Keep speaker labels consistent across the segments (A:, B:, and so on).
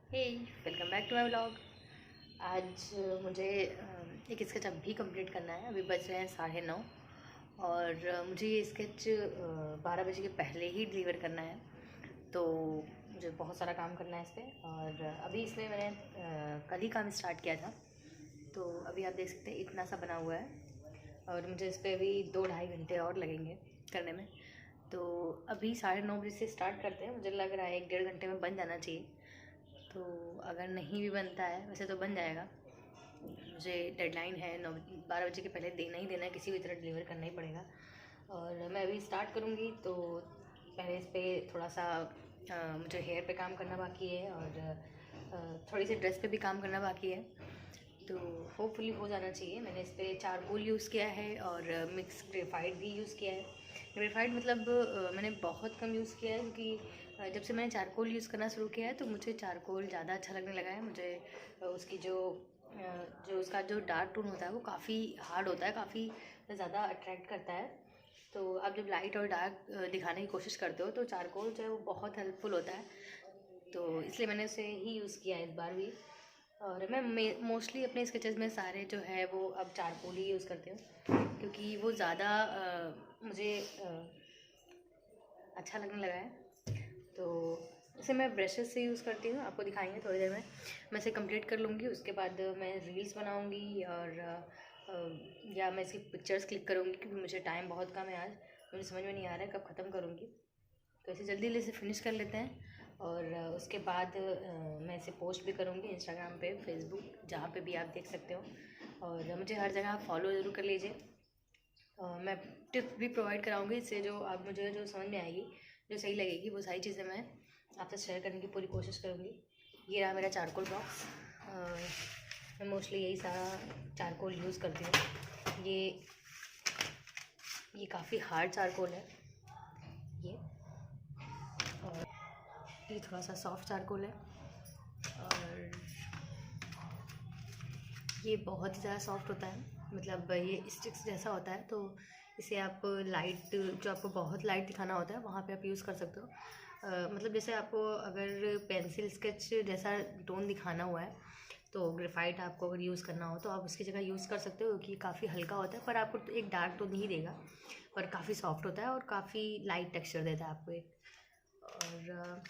A: Hey, welcome back to my vlog. आज मुझे एक स्केच अभी कंप्लीट करना है। अभी बज रहे हैं 9:30 और मुझे ये स्केच 12 बजे के पहले ही डिलीवर करना है। तो मुझे बहुत सारा काम करना है इस पर। और अभी इसमें मैंने कल ही काम स्टार्ट किया था। तो अभी आप देख सकते हैं इतना सा बना हुआ है और मुझे इस पर अभी 2-2.5 घंटे और लगेंगे करने में। तो अभी 9:30 बजे से स्टार्ट करते हैं। मुझे लग रहा है 1-1.5 घंटे में बन जाना चाहिए। तो अगर नहीं भी बनता है, वैसे तो बन जाएगा। मुझे डेडलाइन है 12 बजे के पहले देना ही देना है, किसी भी तरह डिलीवर करना ही पड़ेगा। और मैं अभी स्टार्ट करूँगी। तो पहले इस पर थोड़ा सा मुझे हेयर पे काम करना बाकी है और थोड़ी सी ड्रेस पे भी काम करना बाकी है। तो होपफुली हो जाना चाहिए। मैंने इस पर चारकोल यूज़ किया है और मिक्स ग्रेफाइट भी यूज़ किया है। ग्रेफाइट मतलब मैंने बहुत कम यूज़ किया है, क्योंकि जब से मैंने चारकोल यूज़ करना शुरू किया है तो मुझे चारकोल ज़्यादा अच्छा लगने लगा है। मुझे उसकी जो उसका जो डार्क टोन होता है वो काफ़ी हार्ड होता है, काफ़ी ज़्यादा अट्रैक्ट करता है। तो आप जब लाइट और डार्क दिखाने की कोशिश करते हो तो चारकोल जो है वो बहुत हेल्पफुल होता है। तो इसलिए मैंने उसे ही यूज़ किया है इस बार भी। और मैं मोस्टली अपने स्केचेस में सारे जो है वो अब चारकोल ही यूज़ करती हूँ, क्योंकि वो ज़्यादा मुझे अच्छा लगने लगा है। तो इसे मैं ब्रशेस से यूज़ करती हूँ, आपको दिखाएंगे थोड़ी देर में। मैं इसे कंप्लीट कर लूँगी, उसके बाद मैं रील्स बनाऊँगी और या मैं इसकी पिक्चर्स क्लिक करूँगी, क्योंकि मुझे टाइम बहुत कम है आज। मुझे समझ में नहीं आ रहा है कब ख़त्म करूँगी। तो इसे जल्दी जल्दी से फिनिश कर लेते हैं। और उसके बाद मैं इसे पोस्ट भी करूँगी इंस्टाग्राम पे, फेसबुक, जहाँ पे भी आप देख सकते हो। और मुझे हर जगह फॉलो ज़रूर कर लीजिए। मैं टिप्स भी प्रोवाइड कराऊँगी, इससे जो आप मुझे जो समझ में आएगी, जो सही लगेगी, वो सारी चीज़ें मैं आपसे शेयर करने की पूरी कोशिश करूँगी। ये रहा मेरा चारकोल बॉक्स। मैं मोस्टली यही सारा चारकोल यूज़ करती हूँ। ये काफ़ी हार्ड चारकोल है ये, और ये थोड़ा सा सॉफ्ट चारकोल है, और ये बहुत ही ज़्यादा सॉफ्ट होता है। मतलब ये स्टिक्स जैसा होता है। तो इसे आप लाइट, जो आपको बहुत लाइट दिखाना होता है वहाँ पे आप यूज़ कर सकते हो। मतलब जैसे आपको अगर पेंसिल स्केच जैसा टोन दिखाना हुआ है तो ग्रेफाइट आपको अगर यूज़ करना हो तो आप उसकी जगह यूज़ कर सकते हो, क्योंकि काफ़ी हल्का होता है पर आपको एक डार्क टोन नहीं देगा, पर काफ़ी सॉफ्ट होता है और काफ़ी लाइट टेक्सचर देता है आपको एक। और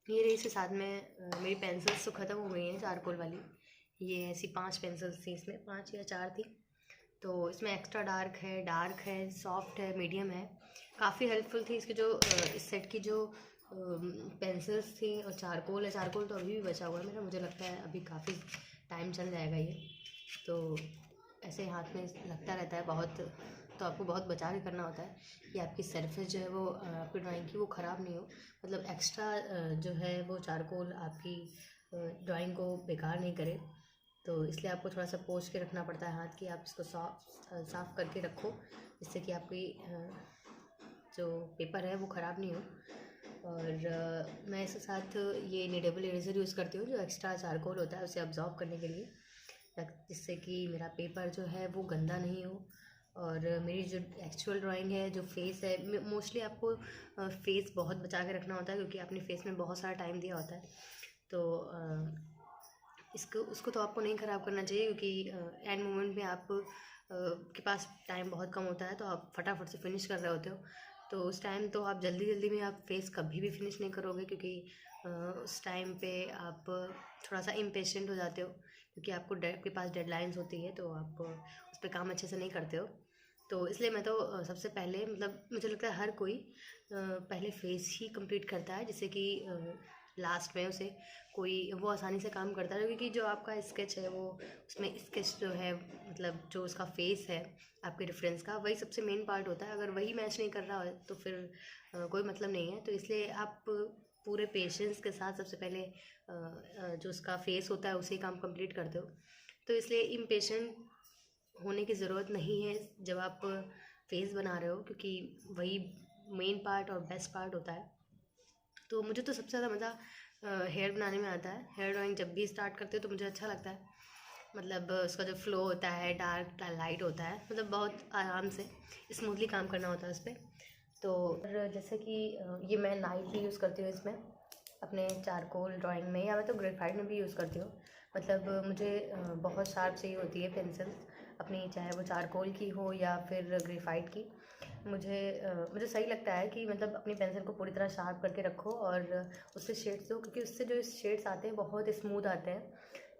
A: ये रही, इसके साथ में मेरी पेंसिल्स तो ख़त्म हो गई हैं चारकोल वाली। ये ऐसी 5 पेंसिल्स थी इसमें, 5 या 4 थी। तो इसमें एक्स्ट्रा डार्क है, सॉफ्ट है, मीडियम है। काफ़ी हेल्पफुल थी इसकी जो इस सेट की जो पेंसिल्स थी। और चारकोल है, चारकोल तो अभी भी बचा हुआ है मेरा, मुझे लगता है अभी काफ़ी टाइम चल जाएगा ये। तो ऐसे हाथ में लगता रहता है बहुत, तो आपको बहुत बचा के करना होता है कि आपकी सरफेस जो है वो आपकी ड्राइंग की वो ख़राब नहीं हो। मतलब एक्स्ट्रा जो है वो चारकोल आपकी ड्राइंग को बेकार नहीं करे। तो इसलिए आपको थोड़ा सा पोंछ के रखना पड़ता है हाथ की, आप इसको साफ़ करके रखो, जिससे कि आपकी जो पेपर है वो ख़राब नहीं हो। और मैं इसके साथ ये निडेबल इरेज़र यूज़ करती हूँ, जो एक्स्ट्रा चारकोल होता है उसे अब्जॉर्ब करने के लिए, जिससे कि मेरा पेपर जो है वो गंदा नहीं हो। और मेरी जो एक्चुअल ड्राइंग है, जो फेस है, मोस्टली आपको फेस बहुत बचा के रखना होता है, क्योंकि आपने फेस में बहुत सारा टाइम दिया होता है। तो इसको उसको तो आपको नहीं ख़राब करना चाहिए, क्योंकि एंड मोमेंट में आप के पास टाइम बहुत कम होता है, तो आप फटाफट से फिनिश कर रहे होते हो। तो उस टाइम तो आप जल्दी जल्दी में आप फेस कभी भी फिनिश नहीं करोगे, क्योंकि उस टाइम पे आप थोड़ा सा इम्पेशेंट हो जाते हो, क्योंकि आपके पास डेडलाइंस होती है, तो आप उस पर काम अच्छे से नहीं करते हो। तो इसलिए मैं तो सबसे पहले, मतलब मुझे लगता है हर कोई पहले फेस ही कंप्लीट करता है, जिससे कि लास्ट में उसे कोई वो आसानी से काम करता है। क्योंकि जो आपका स्केच है वो, उसमें स्केच जो है, मतलब जो उसका फेस है आपके रेफरेंस का, वही सबसे मेन पार्ट होता है। अगर वही मैच नहीं कर रहा है तो फिर कोई मतलब नहीं है। तो इसलिए आप पूरे पेशेंस के साथ सबसे पहले जो उसका फेस होता है उसे काम कंप्लीट करते हो। तो इसलिए इम्पेशेंट होने की ज़रूरत नहीं है जब आप फेस बना रहे हो, क्योंकि वही मेन पार्ट और बेस्ट पार्ट होता है। तो मुझे तो सबसे ज़्यादा मज़ा हेयर बनाने में आता है। हेयर ड्राइंग जब भी स्टार्ट करते हो तो मुझे अच्छा लगता है। मतलब उसका जो फ्लो होता है, डार्क लाइट होता है, मतलब बहुत आराम से स्मूथली काम करना होता है उस पर। तो और जैसे कि ये मैं नाइफ ही यूज़ करती हूँ इसमें। अपने चारकोल ड्राइंग में, या मैं तो ग्रेफाइट में भी यूज़ करती हूँ। मतलब मुझे बहुत शार्प चाहिए होती है पेंसिल्स अपनी, चाहे वो चारकोल की हो या फिर ग्रेफाइट की। मुझे सही लगता है कि मतलब अपनी पेंसिल को पूरी तरह शार्प करके रखो और उससे शेड्स दो, क्योंकि उससे जो शेड्स आते हैं बहुत स्मूथ आते हैं।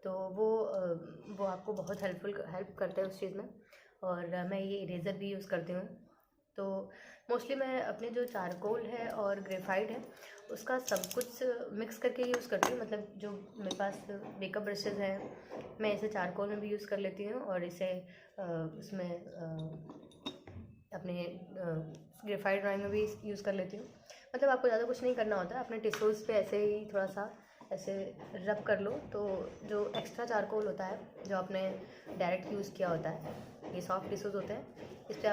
A: तो वो आपको बहुत हेल्प करते हैं उस चीज़ में। और मैं ये इरेज़र भी यूज़ करती हूँ। तो मोस्टली मैं अपने जो चारकोल है और ग्रेफाइट है उसका सब कुछ मिक्स करके यूज़ करती हूँ। मतलब जो मेरे पास मेकअप ब्रशेज़ हैं, मैं इसे चारकोल में भी यूज़ कर लेती हूँ और इसे उसमें अपने ग्रेफाइट ड्राइंग में भी यूज़ कर लेती हूँ। मतलब आपको ज़्यादा कुछ नहीं करना होता है, अपने टिश्यूज़ पे ऐसे ही थोड़ा सा ऐसे रब कर लो, तो जो एक्स्ट्रा चारकोल होता है जो आपने डायरेक्ट यूज़ किया होता है, ये सॉफ्ट टिश्यूज़ होते हैं, इस पर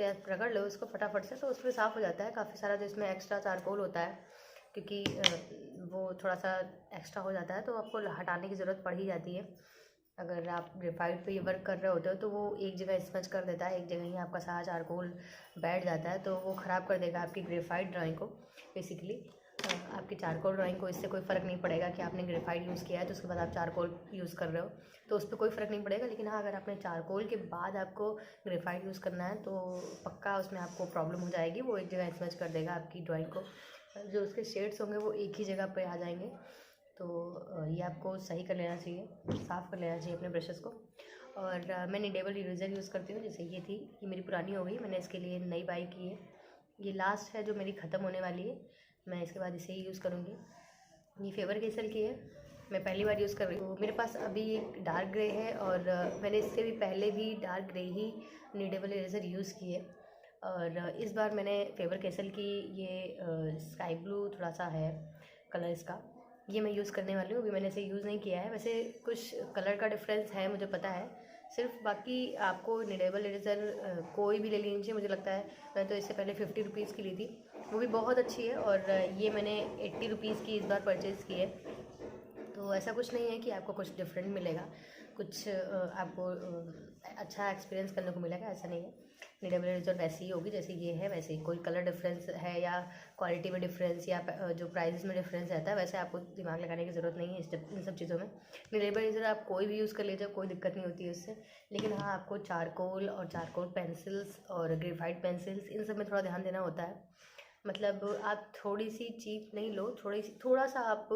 A: आप रगड़ लो इसको फटाफट से, तो उस पर साफ़ हो जाता है काफ़ी सारा जो इसमें एक्स्ट्रा चारकोल होता है। क्योंकि वो थोड़ा सा एक्स्ट्रा हो जाता है तो आपको हटाने की ज़रूरत पड़ ही जाती है। अगर आप ग्रेफाइट पे ये वर्क कर रहे होते हो तो वो एक जगह स्मच कर देता है, एक जगह ही आपका सारा चारकोल बैठ जाता है, तो वो ख़राब कर देगा आपकी ग्रेफाइट ड्राइंग को। बेसिकली आपकी चारकोल ड्राइंग को इससे कोई फ़र्क नहीं पड़ेगा कि आपने ग्रेफाइट यूज़ किया है तो उसके बाद आप चारकोल यूज़ कर रहे हो, तो उस पर कोई फ़र्क नहीं पड़ेगा। लेकिन हाँ, अगर आपने चारकोल के बाद आपको ग्रेफाइट यूज़ करना है तो पक्का उसमें आपको प्रॉब्लम हो जाएगी, वो एक जगह स्मच कर देगा आपकी ड्राइंग को। जो उसके शेड्स होंगे वो एक ही जगह पे आ जाएंगे। तो ये आपको सही कर लेना चाहिए, साफ़ कर लेना चाहिए अपने ब्रशेस को। और मैं निडेबल इरेज़र यूज़ करती हूँ। जैसे ये थी, ये मेरी पुरानी हो गई, मैंने इसके लिए नई बाई की है। ये लास्ट है जो मेरी ख़त्म होने वाली है, मैं इसके बाद इसे ही यूज़ करूँगी। ये फेवर केसल की है, मैं पहली बार यूज़ कर रही हूँ। मेरे पास अभी एक डार्क ग्रे है और मैंने इससे भी पहले भी डार्क ग्रे ही निडेबल इरेज़र यूज़ की है। और इस बार मैंने फेवर केसल की ये स्काई ब्लू थोड़ा सा है कलर इसका, ये मैं यूज़ करने वाली हूँ। अभी मैंने इसे यूज़ नहीं किया है, वैसे कुछ कलर का डिफरेंस है मुझे पता है सिर्फ। बाकी आपको निडेबल इरेज़र कोई भी ले लीजिए, मुझे लगता है मैं तो इससे पहले 50 रुपीज़ की ली थी, वो भी बहुत अच्छी है। और ये मैंने 80 रुपीज़ की इस बार परचेज़ की है। तो ऐसा कुछ नहीं है कि आपको कुछ डिफरेंट मिलेगा, कुछ आपको अच्छा एक्सपीरियंस करने को मिलेगा, ऐसा नहीं है। निडेबल इरेज़र वैसी ही होगी जैसे ये है, वैसे ही। कोई कलर डिफरेंस है या क्वालिटी में डिफरेंस या जो प्राइसेस में डिफरेंस रहता है, वैसे आपको दिमाग लगाने की ज़रूरत नहीं है इन सब चीज़ों में। निडेबल इरेज़र आप कोई भी यूज़ कर लीजिए, कोई दिक्कत नहीं होती है उससे। लेकिन हाँ, आपको चारकोल और चारकोल पेंसिल्स और ग्रेफाइट पेंसिल्स इन सब में थोड़ा ध्यान देना होता है। मतलब आप थोड़ी सी चीप नहीं लो, थोड़ा सा आप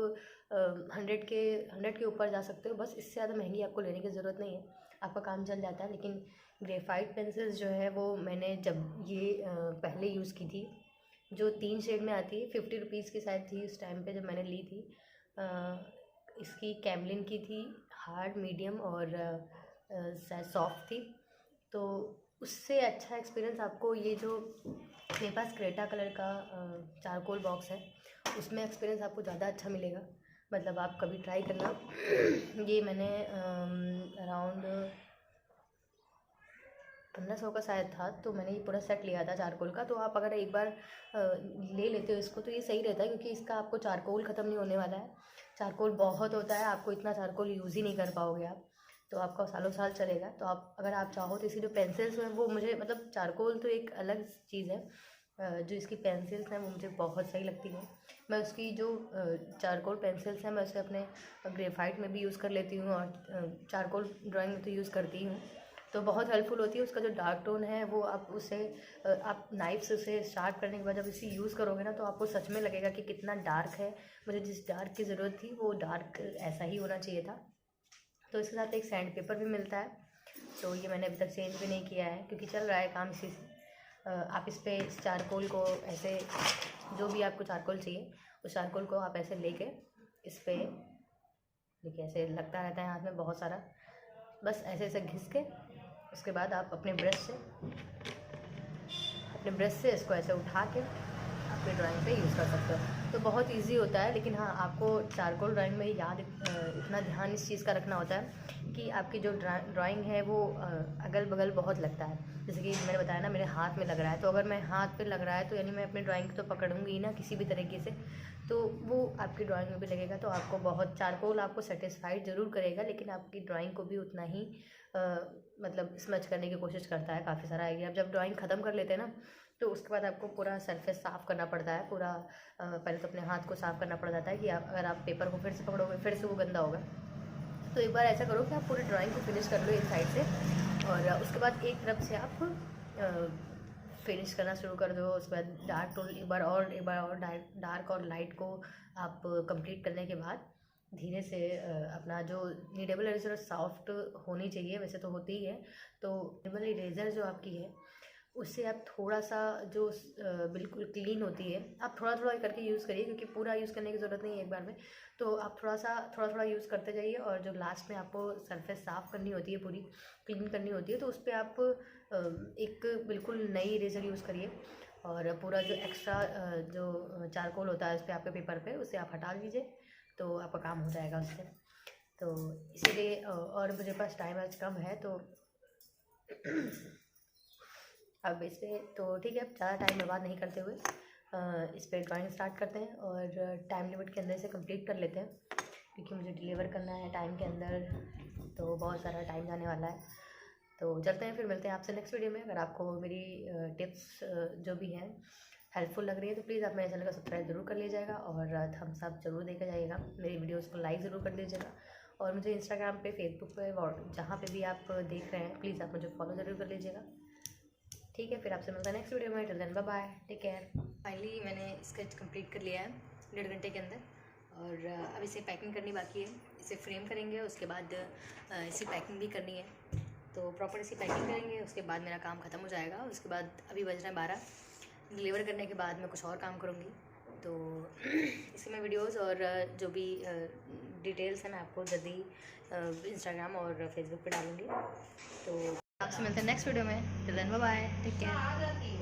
A: 100 के ऊपर जा सकते हो, बस इससे ज़्यादा महंगी आपको लेने की ज़रूरत नहीं है, आपका काम चल जाता है। लेकिन ग्रेफाइट पेंसिल्स जो है वो मैंने जब ये पहले यूज़ की थी, जो 3 शेड में आती है, 50 रुपीज़ की शायद थी उस टाइम पे जब मैंने ली थी। इसकी कैमलिन की थी, हार्ड, मीडियम और शायद सॉफ्ट थी। तो उससे अच्छा एक्सपीरियंस आपको ये जो मेरे पास क्रेटा कलर का चारकोल बॉक्स है, उसमें एक्सपीरियंस आपको ज़्यादा अच्छा मिलेगा। मतलब आप कभी ट्राई करना। ये मैंने अराउंड 1500 का शायद था, तो मैंने ये पूरा सेट लिया था चारकोल का। तो आप अगर एक बार ले लेते हो इसको तो ये सही रहता है, क्योंकि इसका आपको चारकोल ख़त्म नहीं होने वाला है। चारकोल बहुत होता है, आपको इतना चारकोल यूज़ ही नहीं कर पाओगे आप, तो आपका सालों साल चलेगा। तो आप अगर आप चाहो तो इसकी जो पेंसिल्स हैं वो मुझे, मतलब चारकोल तो एक अलग चीज़ है, जो इसकी पेंसिल्स हैं वो मुझे बहुत सही लगती हैं। मैं उसकी जो चारकोल पेंसिल्स हैं मैं उसे अपने ग्रेफाइट में भी यूज़ कर लेती हूँ और चारकोल ड्राइंग में तो यूज़ करती ही हूँ, तो बहुत हेल्पफुल होती है। उसका जो डार्क टोन है वो आप उसे आप नाइफ से उसे शार्प करने के बाद जब इसे यूज़ करोगे ना, तो आपको सच में लगेगा कि कितना डार्क है। मुझे जिस डार्क की ज़रूरत थी वो डार्क ऐसा ही होना चाहिए था। तो इसके साथ एक सैंड पेपर भी मिलता है, तो ये मैंने अभी तक चेंज भी नहीं किया है क्योंकि चल रहा है काम इसी से। आप इस पे इस चारकोल को ऐसे, जो भी आपको चारकोल चाहिए उस चारकोल को आप ऐसे लेके इस पे, देखिए ऐसे लगता रहता है हाथ में बहुत सारा, बस ऐसे ऐसे घिस के उसके बाद आप अपने ब्रश से इसको ऐसे उठा के अपनी ड्राइंग पे यूज़ कर सकते हो। तो बहुत इजी होता है। लेकिन हाँ, आपको चारकोल ड्राइंग में इतना ध्यान इस चीज़ का रखना होता है कि आपकी जो ड्राइंग है वो अगल बगल बहुत लगता है। जैसे कि मैंने बताया ना, मेरे हाथ में लग रहा है, तो अगर मैं हाथ पे लग रहा है तो यानी मैं अपनी ड्राइंग तो पकड़ूंगी ही ना किसी भी तरीके से, तो वो आपकी ड्राइंग में भी लगेगा। तो आपको बहुत, चारकोल आपको सेटिस्फाइड ज़रूर करेगा लेकिन आपकी ड्राइंग को भी उतना ही मतलब स्मच करने की कोशिश करता है काफ़ी सारा आइडिया। आप जब ड्राइंग ख़त्म कर लेते हैं ना, तो उसके बाद आपको पूरा सरफेस साफ़ करना पड़ता है पूरा। पहले तो अपने हाथ को साफ़ करना पड़ जाता है कि आप अगर आप पेपर को फिर से पकड़ोगे फिर से वो गंदा होगा। तो एक बार ऐसा करो कि आप पूरी ड्राइंग को फिनिश कर लो एक साइड से, और उसके बाद एक तरफ से आप फिनिश करना शुरू कर दो। उसके बाद डार्क टोन एक बार और डार्क और लाइट को आप कंप्लीट करने के बाद धीरे से अपना जो नीडेबल इरेजर सॉफ्ट होनी चाहिए, वैसे तो होती ही है, तो नीडेबल इरेजर जो आपकी है उससे आप थोड़ा सा जो बिल्कुल क्लीन होती है, आप थोड़ा थोड़ा करके यूज़ करिए, क्योंकि पूरा यूज़ करने की ज़रूरत नहीं है एक बार में। तो आप थोड़ा थोड़ा यूज़ करते जाइए, और जो लास्ट में आपको सरफेस साफ़ करनी होती है, पूरी क्लीन करनी होती है, तो उस पर आप एक बिल्कुल नई इरेजर यूज़ करिए, और पूरा जो एक्स्ट्रा जो चारकोल होता है उस पर आपके पेपर पे, उसे आप हटा दीजिए, तो आपका काम हो जाएगा उससे। तो इसीलिए और मेरे पास टाइम आज कम है, तो अब इस पर तो ठीक है, ज़्यादा टाइम बर्बाद नहीं करते हुए इस पर ड्राइंग स्टार्ट करते हैं, और टाइम लिमिट के अंदर से कंप्लीट कर लेते हैं, क्योंकि मुझे डिलीवर करना है टाइम के अंदर, तो बहुत सारा टाइम जाने वाला है। तो चलते हैं, फिर मिलते हैं आपसे नेक्स्ट वीडियो में। अगर आपको मेरी टिप्स जो भी हैं हेल्पफुल लग रही है, तो प्लीज़ आप मेरे चैनल को सब्सक्राइब जरूर कर लीजिएगा, और थम्स अप जरूर देकर जाइएगा, मेरी वीडियोज़ को लाइक ज़रूर कर दीजिएगा, और मुझे इंस्टाग्राम पे, फेसबुक पे, जहाँ पे भी आप देख रहे हैं प्लीज़ आप मुझे फॉलो ज़रूर कर लीजिएगा। ठीक है, फिर आपसे मिलता है नेक्स्ट वीडियो में। Till then bye bye, take care. Finally मैंने स्केच कंप्लीट कर लिया है 1.5 घंटे के अंदर, और अब इसे पैकिंग करनी बाकी है। इसे फ्रेम करेंगे, उसके बाद इसी पैकिंग भी करनी है, तो प्रॉपर इसी पैकिंग करेंगे, उसके बाद मेरा काम ख़त्म हो जाएगा। उसके बाद अभी बज रहे हैं 12, डिलीवर करने के बाद मैं कुछ और काम करूँगी। तो इसी में वीडियोज़ और जो भी डिटेल्स हैं मैं आपको जल्दी इंस्टाग्राम और फेसबुक पे डालूँगी। तो आपसे मिलते हैं नेक्स्ट वीडियो में। Till then bye bye, take care.